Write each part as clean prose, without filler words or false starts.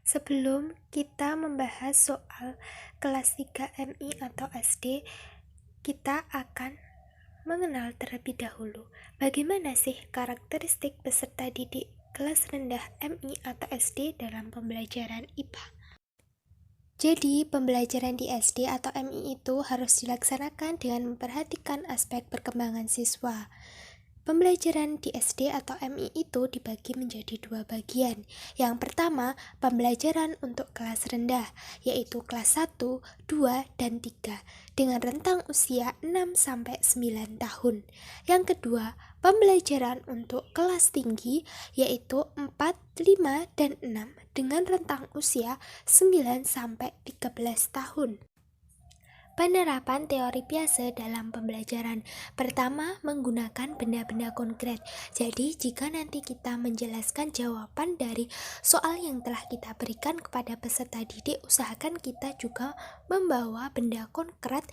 Sebelum kita membahas soal kelas 3 MI atau SD, kita akan mengenal terlebih dahulu bagaimana sih karakteristik peserta didik kelas rendah MI atau SD dalam pembelajaran IPA. Jadi, pembelajaran di SD atau MI itu harus dilaksanakan dengan memperhatikan aspek perkembangan siswa. Pembelajaran di SD atau MI itu dibagi menjadi dua bagian. Yang pertama, pembelajaran untuk kelas rendah, yaitu kelas 1, 2, dan 3, dengan rentang usia 6-9 tahun. Yang kedua, pembelajaran untuk kelas tinggi, yaitu 4, 5, dan 6, dengan rentang usia 9-13 tahun. Penerapan teori Piaget dalam pembelajaran. Pertama, menggunakan benda-benda konkret. Jadi, jika nanti kita menjelaskan jawaban dari soal yang telah kita berikan kepada peserta didik, usahakan kita juga membawa benda konkret.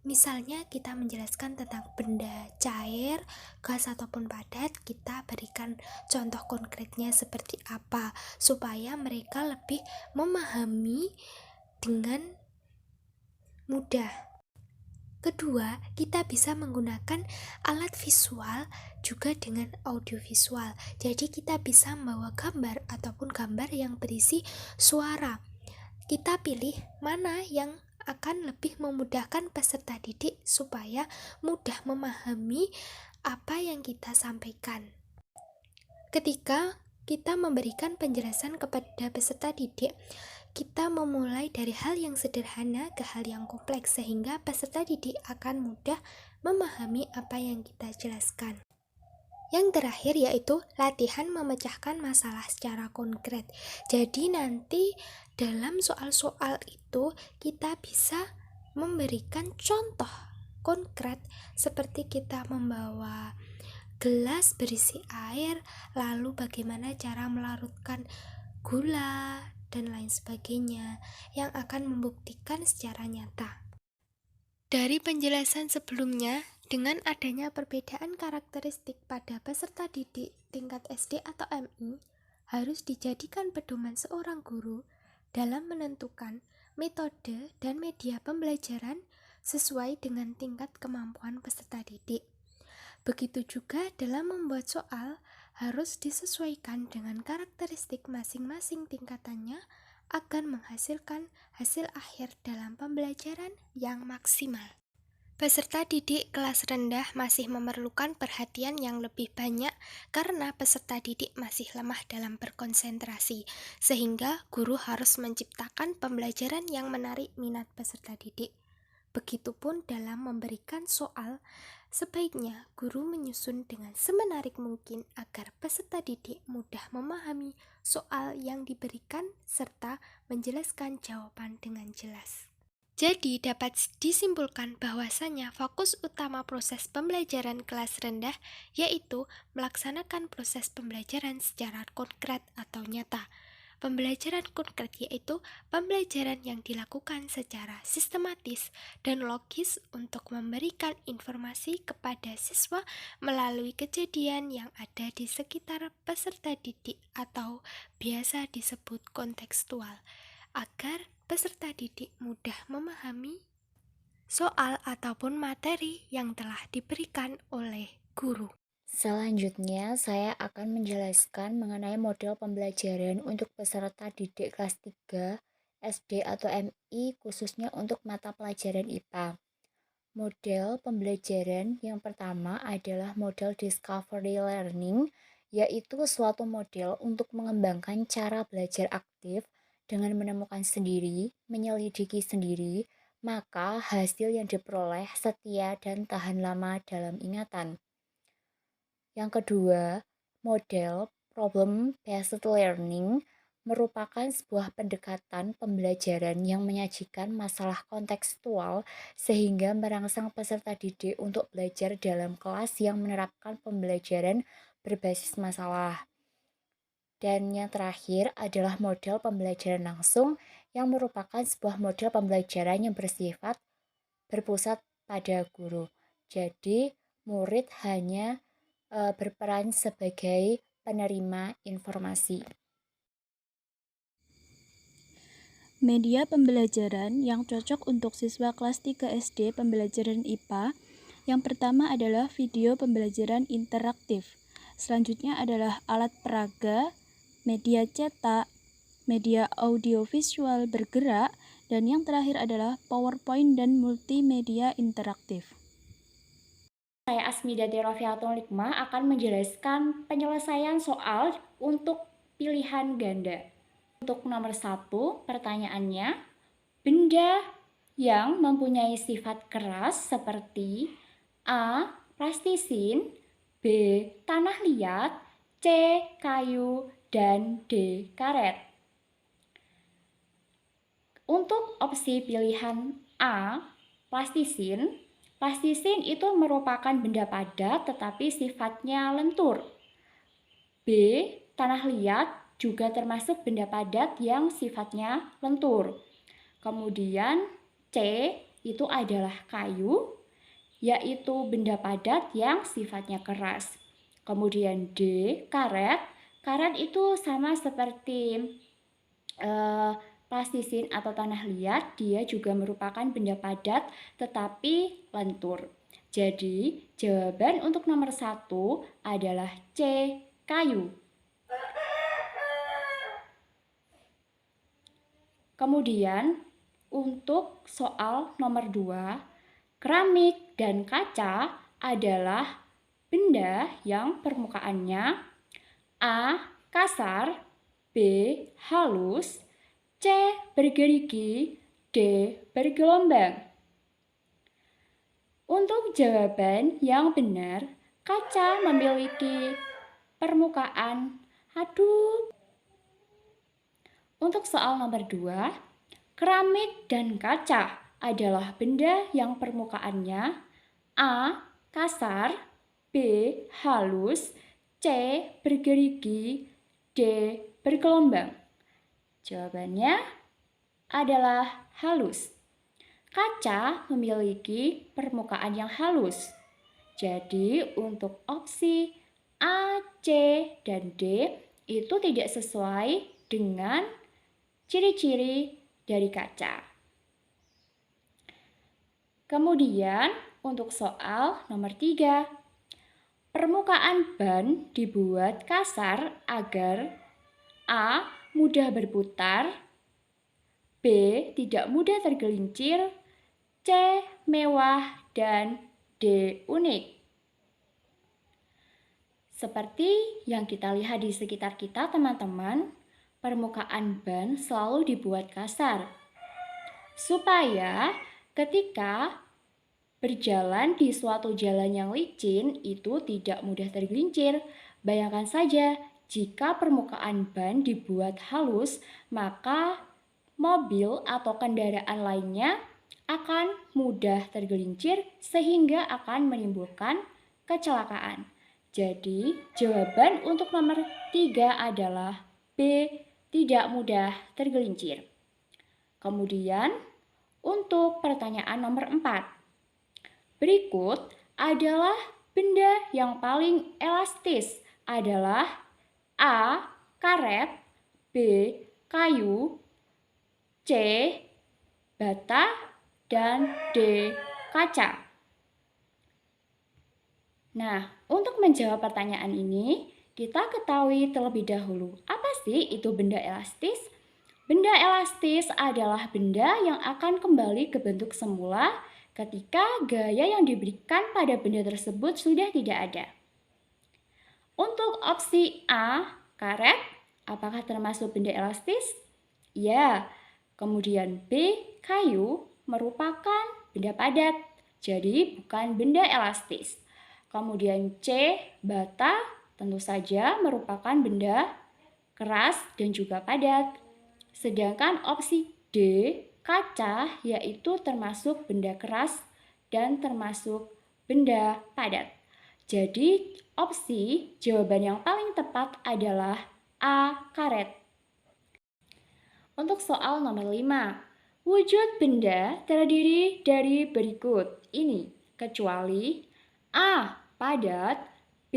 Misalnya kita menjelaskan tentang benda cair, gas ataupun padat, kita berikan contoh konkretnya seperti apa, supaya mereka lebih memahami dengan mudah. Kedua, kita bisa menggunakan alat visual juga dengan audiovisual. Jadi kita bisa membawa gambar ataupun gambar yang berisi suara. Kita pilih mana yang akan lebih memudahkan peserta didik supaya mudah memahami apa yang kita sampaikan. Ketika kita memberikan penjelasan kepada peserta didik, kita memulai dari hal yang sederhana ke hal yang kompleks sehingga peserta didik akan mudah memahami apa yang kita jelaskan. Yang terakhir yaitu latihan memecahkan masalah secara konkret. Jadi nanti dalam soal-soal itu kita bisa memberikan contoh konkret seperti kita membawa gelas berisi air, lalu bagaimana cara melarutkan gula, dan lain sebagainya yang akan membuktikan secara nyata. Dari penjelasan sebelumnya, dengan adanya perbedaan karakteristik pada peserta didik tingkat SD atau MI, harus dijadikan pedoman seorang guru dalam menentukan metode dan media pembelajaran sesuai dengan tingkat kemampuan peserta didik. Begitu juga dalam membuat soal harus disesuaikan dengan karakteristik masing-masing tingkatannya agar menghasilkan hasil akhir dalam pembelajaran yang maksimal. Peserta didik kelas rendah masih memerlukan perhatian yang lebih banyak karena peserta didik masih lemah dalam berkonsentrasi, sehingga guru harus menciptakan pembelajaran yang menarik minat peserta didik. Begitupun dalam memberikan soal, sebaiknya guru menyusun dengan semenarik mungkin agar peserta didik mudah memahami soal yang diberikan serta menjelaskan jawaban dengan jelas. Jadi dapat disimpulkan bahwasanya fokus utama proses pembelajaran kelas rendah yaitu melaksanakan proses pembelajaran secara konkret atau nyata. Pembelajaran konkret yaitu pembelajaran yang dilakukan secara sistematis dan logis untuk memberikan informasi kepada siswa melalui kejadian yang ada di sekitar peserta didik atau biasa disebut kontekstual, agar peserta didik mudah memahami soal ataupun materi yang telah diberikan oleh guru. Selanjutnya, saya akan menjelaskan mengenai model pembelajaran untuk peserta didik kelas 3 SD atau MI khususnya untuk mata pelajaran IPA. Model pembelajaran yang pertama adalah model discovery learning, yaitu suatu model untuk mengembangkan cara belajar aktif dengan menemukan sendiri, menyelidiki sendiri, maka hasil yang diperoleh setia dan tahan lama dalam ingatan. Yang kedua, model problem-based learning merupakan sebuah pendekatan pembelajaran yang menyajikan masalah kontekstual sehingga merangsang peserta didik untuk belajar dalam kelas yang menerapkan pembelajaran berbasis masalah. Dan yang terakhir adalah model pembelajaran langsung yang merupakan sebuah model pembelajaran yang bersifat berpusat pada guru. Jadi, murid hanya berperan sebagai penerima informasi. Media pembelajaran yang cocok untuk siswa kelas 3 SD pembelajaran IPA. Yang pertama adalah video pembelajaran interaktif. Selanjutnya adalah alat peraga, media cetak, media audiovisual bergerak, dan yang terakhir adalah PowerPoint dan multimedia interaktif. Saya Asmida Rofiatul Nikmah akan menjelaskan penyelesaian soal untuk pilihan ganda. Untuk nomor 1, pertanyaannya, benda yang mempunyai sifat keras seperti A. Plastisin, B. Tanah liat, C. Kayu, dan D. Karet. Untuk opsi pilihan A. Plastisin itu merupakan benda padat tetapi sifatnya lentur. B. Tanah liat juga termasuk benda padat yang sifatnya lentur. Kemudian C itu adalah kayu, yaitu benda padat yang sifatnya keras. Kemudian D, karet. Karet itu sama seperti plastisin atau tanah liat, dia juga merupakan benda padat tetapi lentur. Jadi jawaban untuk nomor 1 adalah C, kayu. Kemudian untuk soal nomor 2, keramik dan kaca adalah benda yang permukaannya A. kasar, B. halus, C. bergerigi, D. bergelombang. Untuk jawaban yang benar, kaca memiliki permukaan Untuk soal nomor 2, keramik dan kaca adalah benda yang permukaannya A. kasar, B. halus, C. bergerigi, D. bergelombang. Jawabannya adalah halus. Kaca memiliki permukaan yang halus. Jadi untuk opsi A, C, dan D itu tidak sesuai dengan ciri-ciri dari kaca. Kemudian untuk soal nomor 3, permukaan ban dibuat kasar agar A. mudah berputar, B. tidak mudah tergelincir, C. mewah, dan D. unik. Seperti yang kita lihat di sekitar kita, teman-teman, permukaan ban selalu dibuat kasar supaya ketika berjalan di suatu jalan yang licin itu tidak mudah tergelincir. Bayangkan saja jika permukaan ban dibuat halus, maka mobil atau kendaraan lainnya akan mudah tergelincir sehingga akan menimbulkan kecelakaan. Jadi jawaban untuk nomor 3 adalah B, tidak mudah tergelincir. Kemudian untuk pertanyaan nomor 4. Berikut adalah benda yang paling elastis adalah A. karet, B. kayu, C. bata, dan D. kaca. Nah, untuk menjawab pertanyaan ini, kita ketahui terlebih dahulu apa sih itu benda elastis? Benda elastis adalah benda yang akan kembali ke bentuk semula ketika gaya yang diberikan pada benda tersebut sudah tidak ada. Untuk opsi A, karet, apakah termasuk benda elastis? Ya. Kemudian B, kayu, merupakan benda padat, jadi bukan benda elastis. Kemudian C, bata, tentu saja merupakan benda keras dan juga padat. Sedangkan opsi D, kaca, yaitu termasuk benda keras dan termasuk benda padat. Jadi opsi jawaban yang paling tepat adalah A, karet. Untuk soal nomor 5, wujud benda terdiri dari berikut ini, kecuali A, padat, B,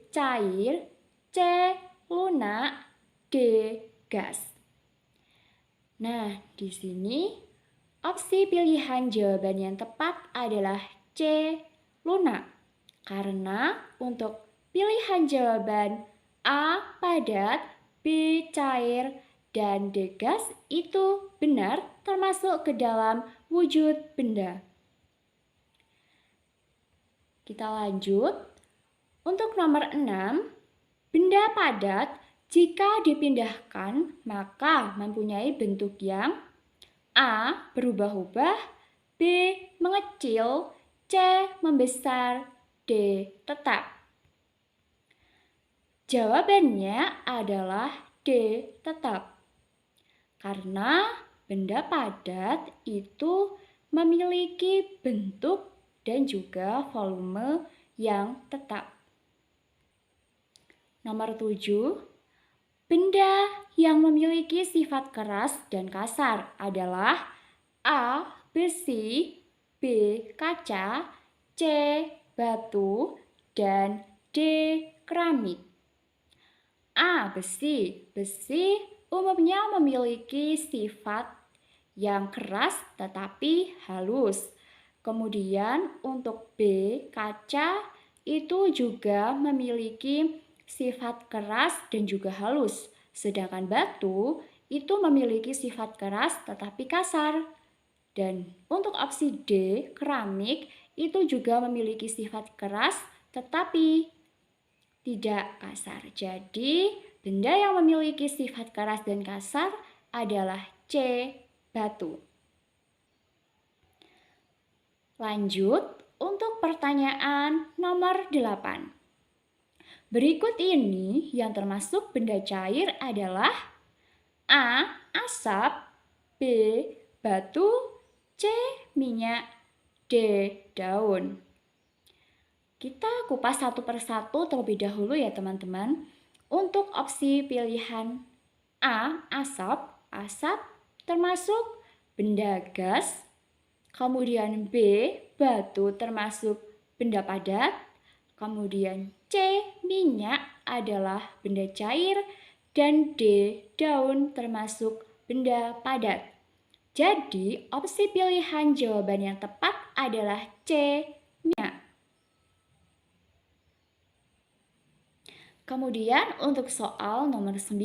cair, C, lunak, D, gas. Nah, di sini opsi pilihan jawaban yang tepat adalah C. Lunak. Karena untuk pilihan jawaban A. Padat, B. Cair, dan D. Gas itu benar termasuk ke dalam wujud benda. Kita lanjut. Untuk nomor 6, benda padat jika dipindahkan maka mempunyai bentuk yang A. Berubah-ubah, B. Mengecil, C. Membesar, D. Tetap. Jawabannya adalah D. Tetap. Karena benda padat itu memiliki bentuk dan juga volume yang tetap. Nomor 7, benda yang memiliki sifat keras dan kasar adalah A. Besi, B. Kaca, C. Batu, dan D. Keramik. A. Besi. Besi umumnya memiliki sifat yang keras tetapi halus. Kemudian untuk B. Kaca itu juga memiliki sifat keras dan juga halus. Sedangkan batu itu memiliki sifat keras tetapi kasar. Dan untuk opsi D, keramik itu juga memiliki sifat keras tetapi tidak kasar. Jadi, benda yang memiliki sifat keras dan kasar adalah C, batu. Lanjut untuk pertanyaan nomor 8. Berikut ini yang termasuk benda cair adalah A. Asap, B. Batu, C. Minyak, D. Daun. Kita kupas satu persatu terlebih dahulu ya teman-teman. Untuk opsi pilihan A. Asap, asap termasuk benda gas. Kemudian B. Batu termasuk benda padat. Kemudian C. Minyak adalah benda cair. Dan D. Daun termasuk benda padat. Jadi opsi pilihan jawaban yang tepat adalah C. Minyak. Kemudian untuk soal nomor 9.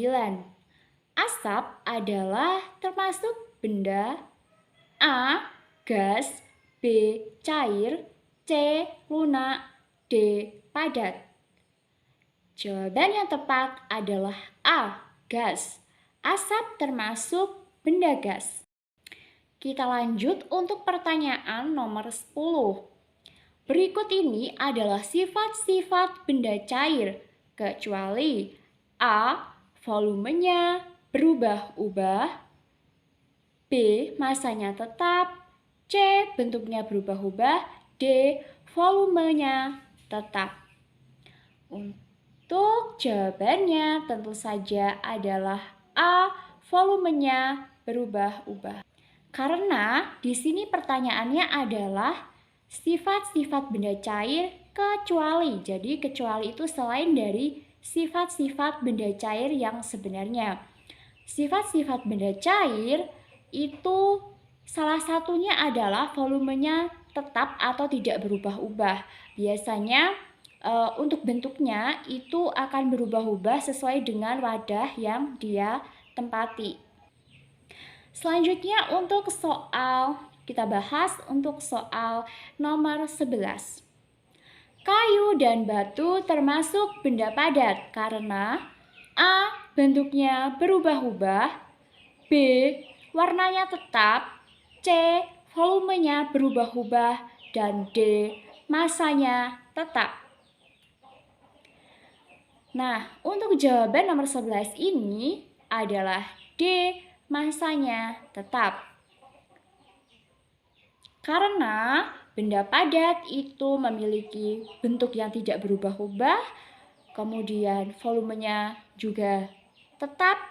Asap adalah termasuk benda A. Gas, B. Cair, C. Lunak, D. Padat. Jawaban yang tepat adalah A. Gas. Asap termasuk benda gas. Kita lanjut untuk pertanyaan nomor 10. Berikut ini adalah sifat-sifat benda cair, kecuali A. Volumenya berubah-ubah, B. Masanya tetap, C. Bentuknya berubah-ubah, D. Volumenya tetap. Untuk jawabannya tentu saja adalah A. Volumenya berubah-ubah. Karena di sini pertanyaannya adalah sifat-sifat benda cair kecuali. Jadi kecuali itu selain dari sifat-sifat benda cair yang sebenarnya. Sifat-sifat benda cair itu salah satunya adalah volumenya tetap atau tidak berubah-ubah. Biasanya untuk bentuknya itu akan berubah-ubah sesuai dengan wadah yang dia tempati. Selanjutnya untuk kita bahas untuk soal nomor 11. Kayu dan batu termasuk benda padat karena A. Bentuknya berubah-ubah, B. Warnanya tetap, C. Volumenya berubah-ubah, dan D. Masanya tetap. Nah, untuk jawaban nomor 11 ini adalah D. Masanya tetap. Karena benda padat itu memiliki bentuk yang tidak berubah-ubah, kemudian volumenya juga tetap,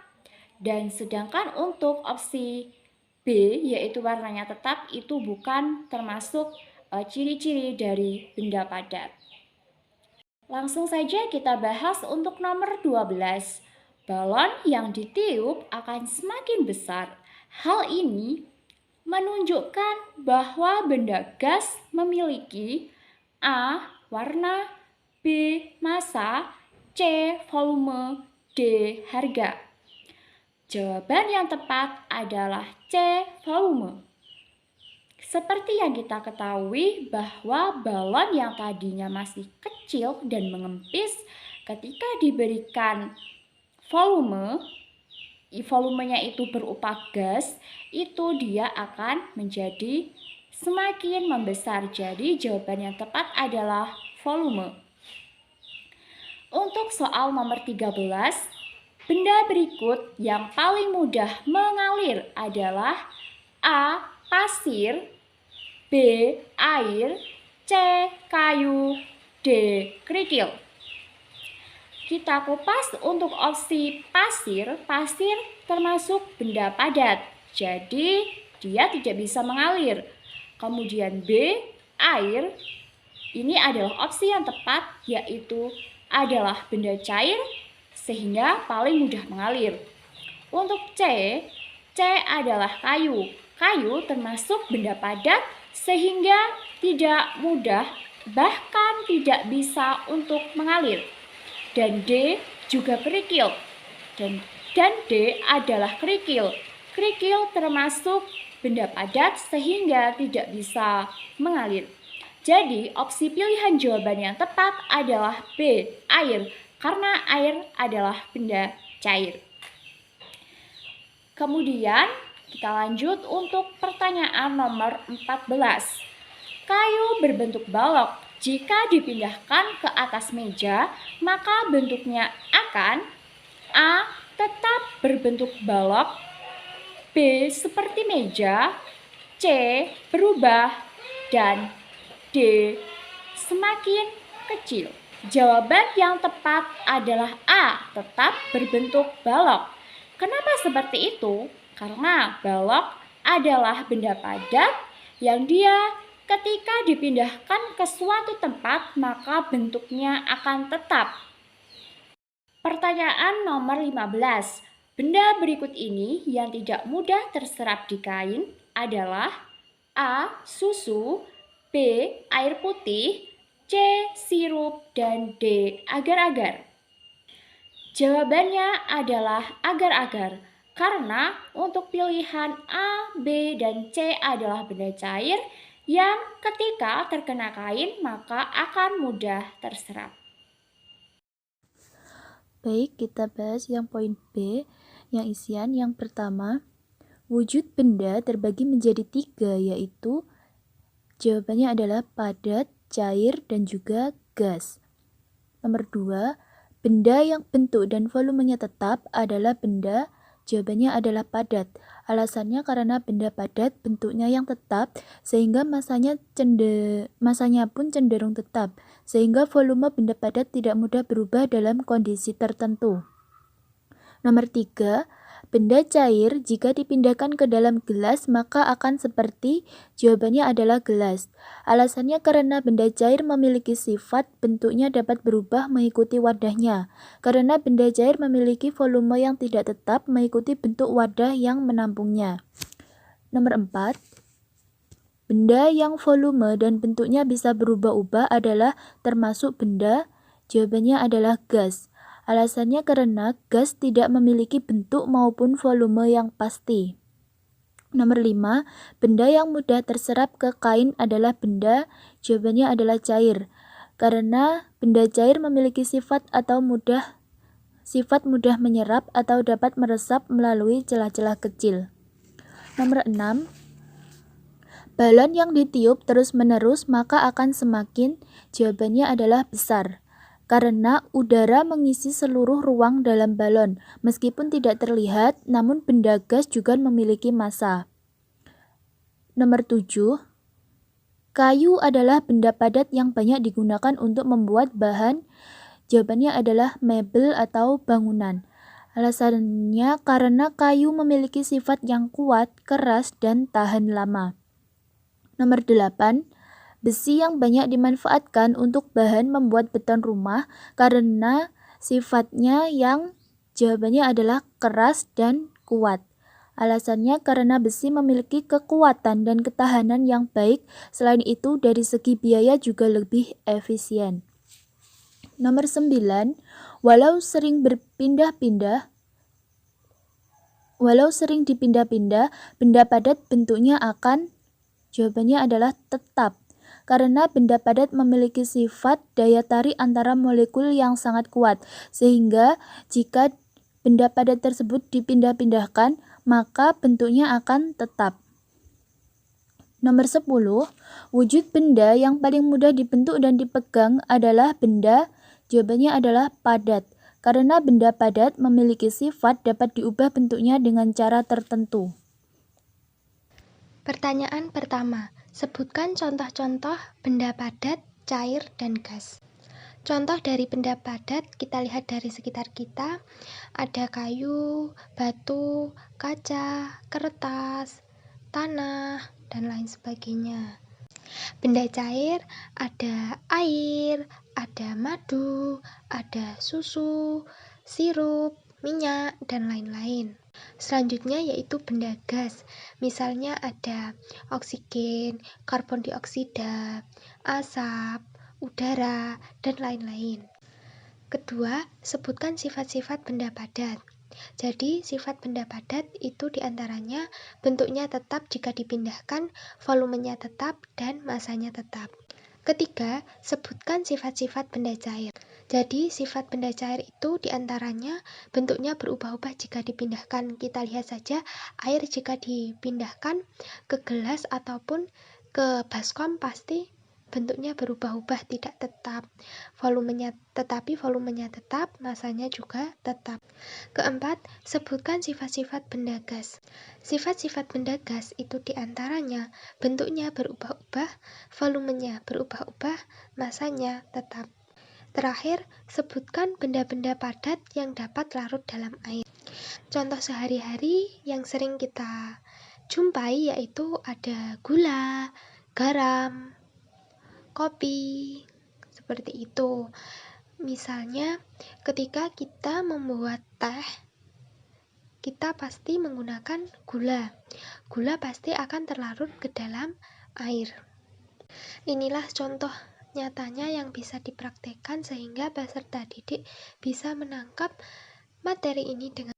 dan sedangkan untuk opsi B yaitu warnanya tetap itu bukan termasuk ciri-ciri dari benda padat. Langsung saja kita bahas untuk nomor 12. Balon yang ditiup akan semakin besar Hal ini menunjukkan bahwa benda gas memiliki A. warna, B. massa, C. volume, D. harga. Jawaban yang tepat adalah C. volume. Seperti yang kita ketahui bahwa balon yang tadinya masih kecil dan mengempis ketika diberikan volumenya itu berupa gas, itu dia akan menjadi semakin membesar. Jadi jawaban yang tepat adalah volume. Untuk soal nomor 13, benda berikut yang paling mudah mengalir adalah A. pasir, B. air, C. kayu, D. kerikil. Kita kupas untuk opsi pasir. Pasir termasuk benda padat, jadi dia tidak bisa mengalir. Kemudian B. air, ini adalah opsi yang tepat, yaitu adalah benda cair sehingga paling mudah mengalir. Untuk C adalah kayu. Kayu termasuk benda padat sehingga tidak mudah, bahkan tidak bisa untuk mengalir. Dan D juga kerikil. Dan D adalah kerikil. Kerikil termasuk benda padat sehingga tidak bisa mengalir. Jadi opsi pilihan jawaban yang tepat adalah B, air, karena air adalah benda cair. Kemudian kita lanjut untuk pertanyaan nomor 14. Kayu berbentuk balok. Jika dipindahkan ke atas meja, maka bentuknya akan A. tetap berbentuk balok, B. seperti meja, C. berubah, dan D. semakin kecil. Jawaban yang tepat adalah A. tetap berbentuk balok. Kenapa seperti itu? Karena balok adalah benda padat yang dia ketika dipindahkan ke suatu tempat maka bentuknya akan tetap. Pertanyaan nomor 15. Benda berikut ini yang tidak mudah terserap di kain adalah A. susu, B. air putih, C. sirup, dan D. agar-agar. Jawabannya adalah agar-agar, karena untuk pilihan A, B, dan C adalah benda cair yang ketika terkena kain maka akan mudah terserap. Baik, kita bahas yang poin B, yang isian yang pertama. Wujud benda terbagi menjadi 3, yaitu jawabannya adalah padat, cair, dan juga gas. Nomor 2, benda yang bentuk dan volumenya tetap adalah benda, jawabannya adalah padat. Alasannya karena benda padat bentuknya yang tetap sehingga masanya pun cenderung tetap, sehingga volume benda padat tidak mudah berubah dalam kondisi tertentu. Nomor 3, benda cair jika dipindahkan ke dalam gelas maka akan seperti, jawabannya adalah gelas. Alasannya karena benda cair memiliki sifat bentuknya dapat berubah mengikuti wadahnya. Karena benda cair memiliki volume yang tidak tetap mengikuti bentuk wadah yang menampungnya. Nomor 4, benda yang volume dan bentuknya bisa berubah-ubah adalah termasuk benda, jawabannya adalah gas. Alasannya karena gas tidak memiliki bentuk maupun volume yang pasti. Nomor 5, benda yang mudah terserap ke kain adalah benda, jawabannya adalah cair. Karena benda cair memiliki sifat mudah menyerap atau dapat meresap melalui celah-celah kecil. Nomor 6, balon yang ditiup terus-menerus maka akan semakin, jawabannya adalah besar. Karena udara mengisi seluruh ruang dalam balon, meskipun tidak terlihat, namun benda gas juga memiliki massa. Nomor 7, kayu adalah benda padat yang banyak digunakan untuk membuat bahan, jawabannya adalah mebel atau bangunan. Alasannya karena kayu memiliki sifat yang kuat, keras, dan tahan lama. Nomor 8, besi yang banyak dimanfaatkan untuk bahan membuat beton rumah karena sifatnya yang jawabannya adalah keras dan kuat. Alasannya karena besi memiliki kekuatan dan ketahanan yang baik, selain itu dari segi biaya juga lebih efisien. Nomor 9, walau sering dipindah-pindah, benda padat bentuknya akan, jawabannya adalah tetap. Karena benda padat memiliki sifat daya tarik antara molekul yang sangat kuat, sehingga jika benda padat tersebut dipindah-pindahkan, maka bentuknya akan tetap. Nomor 10, wujud benda yang paling mudah dibentuk dan dipegang adalah benda, jawabannya adalah padat. Karena benda padat memiliki sifat dapat diubah bentuknya dengan cara tertentu. Pertanyaan pertama, sebutkan contoh-contoh benda padat, cair, dan gas. Contoh dari benda padat kita lihat dari sekitar kita, ada kayu, batu, kaca, kertas, tanah, dan lain sebagainya. Benda cair ada air, ada madu, ada susu, sirup, minyak, dan lain-lain. Selanjutnya yaitu benda gas, misalnya ada oksigen, karbon dioksida, asap, udara, dan lain-lain. Kedua, sebutkan sifat-sifat benda padat. Jadi, sifat benda padat itu diantaranya bentuknya tetap jika dipindahkan, volumenya tetap, dan masanya tetap. Ketiga, sebutkan sifat-sifat benda cair. Jadi, sifat benda cair itu diantaranya bentuknya berubah-ubah jika dipindahkan. Kita lihat saja, air jika dipindahkan ke gelas ataupun ke baskom pasti bentuknya berubah-ubah, tidak tetap. Tetapi volumenya tetap, masanya juga tetap. Keempat, sebutkan sifat-sifat benda gas. Sifat-sifat benda gas itu diantaranya bentuknya berubah-ubah, volumenya berubah-ubah, masanya tetap. Terakhir, sebutkan benda-benda padat yang dapat larut dalam air. Contoh sehari-hari yang sering kita jumpai yaitu ada gula, garam, kopi, seperti itu. Misalnya, ketika kita membuat teh, kita pasti menggunakan gula. Gula pasti akan terlarut ke dalam air. Inilah contoh nyatanya yang bisa dipraktekkan sehingga peserta didik bisa menangkap materi ini dengan